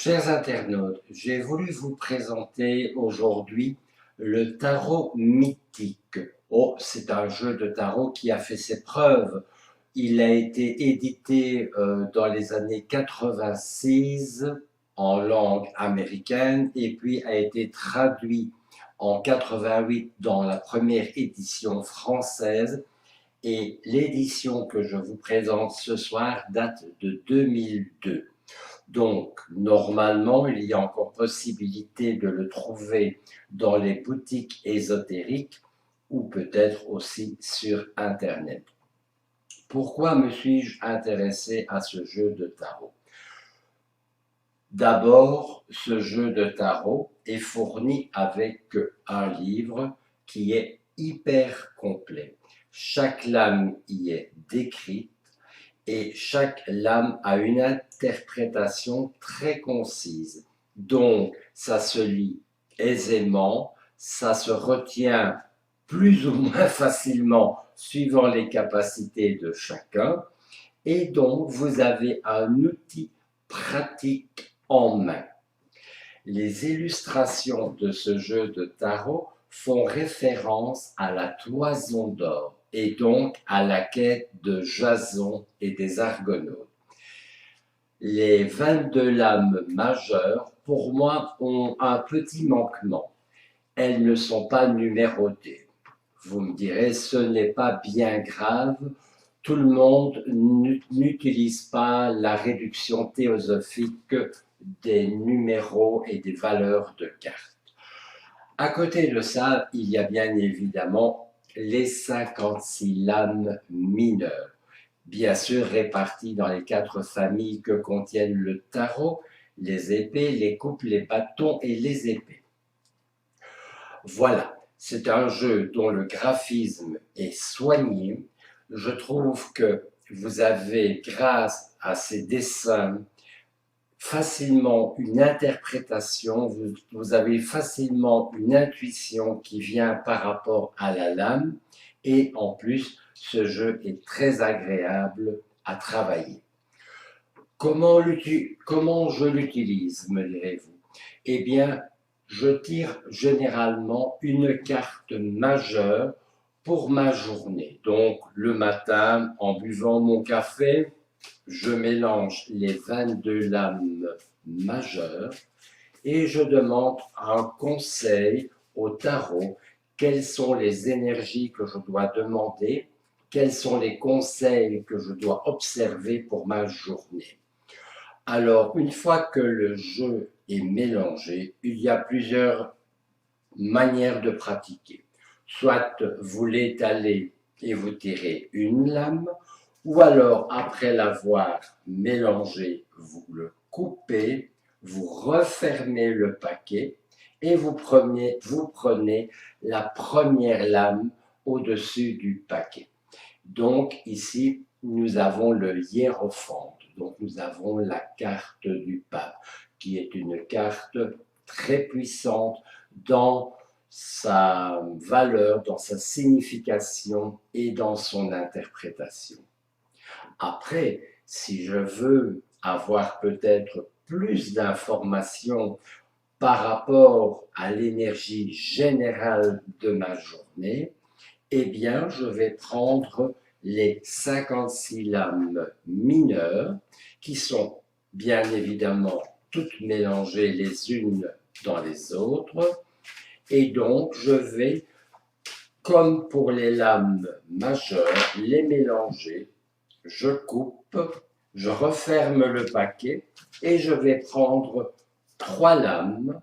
Chers internautes, j'ai voulu vous présenter aujourd'hui le tarot mythique. Oh, c'est un jeu de tarot qui a fait ses preuves. Il a été édité dans les années 86 en langue américaine et puis a été traduit en 88 dans la première édition française. Et l'édition que je vous présente ce soir date de 2002. Donc, normalement, il y a encore possibilité de le trouver dans les boutiques ésotériques ou peut-être aussi sur Internet. Pourquoi me suis-je intéressé à ce jeu de tarot? D'abord, ce jeu de tarot est fourni avec un livre qui est hyper complet. Chaque lame y est décrite et chaque lame a une interprétation très concise. Donc, ça se lit aisément, ça se retient plus ou moins facilement suivant les capacités de chacun, et donc vous avez un outil pratique en main. Les illustrations de ce jeu de tarot font référence à la toison d'or et donc à la quête de Jason et des Argonautes. Les 22 lames majeures, pour moi, ont un petit manquement. Elles ne sont pas numérotées. Vous me direz, ce n'est pas bien grave. Tout le monde n'utilise pas la réduction théosophique des numéros et des valeurs de cartes. À côté de ça, il y a bien évidemment les 56 lames mineures, bien sûr réparties dans les 4 familles que contiennent le tarot, les épées, les coupes, les bâtons et les épées. Voilà, c'est un jeu dont le graphisme est soigné. Je trouve que vous avez, grâce à ces dessins, facilement une interprétation, vous avez facilement une intuition qui vient par rapport à la lame, et en plus, ce jeu est très agréable à travailler. Comment je l'utilise, me direz-vous? Eh bien, je tire généralement une carte majeure pour ma journée. Donc, le matin, en buvant mon café, je mélange les 22 lames majeures et je demande un conseil au tarot. Quelles sont les énergies que je dois demander? Quels sont les conseils que je dois observer pour ma journée? Alors, une fois que le jeu est mélangé, il y a plusieurs manières de pratiquer. Soit vous l'étalez et vous tirez une lame, ou alors après l'avoir mélangé, vous le coupez, vous refermez le paquet et vous prenez la première lame au-dessus du paquet. Donc ici, nous avons le hiérophante, donc nous avons la carte du pape, qui est une carte très puissante dans sa valeur, dans sa signification et dans son interprétation. Après, si je veux avoir peut-être plus d'informations par rapport à l'énergie générale de ma journée, eh bien, je vais prendre les 56 lames mineures qui sont bien évidemment toutes mélangées les unes dans les autres. Et donc, je vais, comme pour les lames majeures, les mélanger. Je coupe, je referme le paquet et je vais prendre 3 lames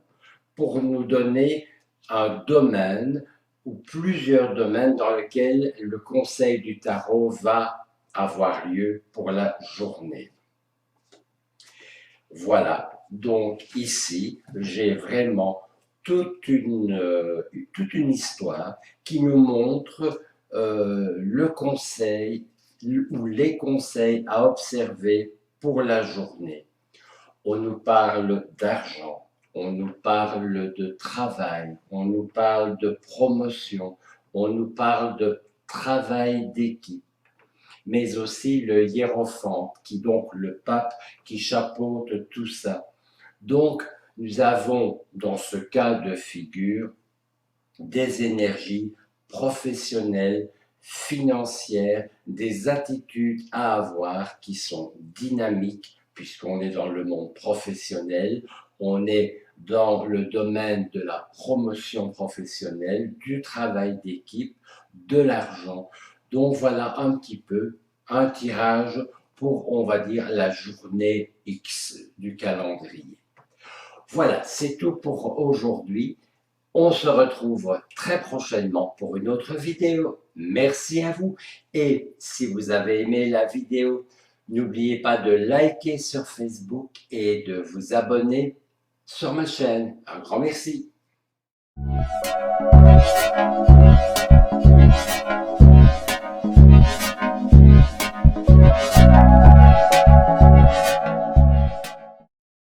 pour nous donner un domaine ou plusieurs domaines dans lesquels le conseil du tarot va avoir lieu pour la journée. Voilà, donc ici, j'ai vraiment toute une histoire qui nous montre le conseil ou les conseils à observer pour la journée. On nous parle d'argent, on nous parle de travail, on nous parle de promotion, on nous parle de travail d'équipe, mais aussi le hiérophante, qui donc le pape qui chapeaute tout ça. Donc, nous avons dans ce cas de figure des énergies professionnelles, financières, des attitudes à avoir qui sont dynamiques puisqu'on est dans le monde professionnel, on est dans le domaine de la promotion professionnelle, du travail d'équipe, de l'argent. Donc voilà un petit peu un tirage pour, on va dire, la journée X du calendrier. Voilà, c'est tout pour aujourd'hui. On se retrouve très prochainement pour une autre vidéo. Merci à vous. Et si vous avez aimé la vidéo, n'oubliez pas de liker sur Facebook et de vous abonner sur ma chaîne. Un grand merci.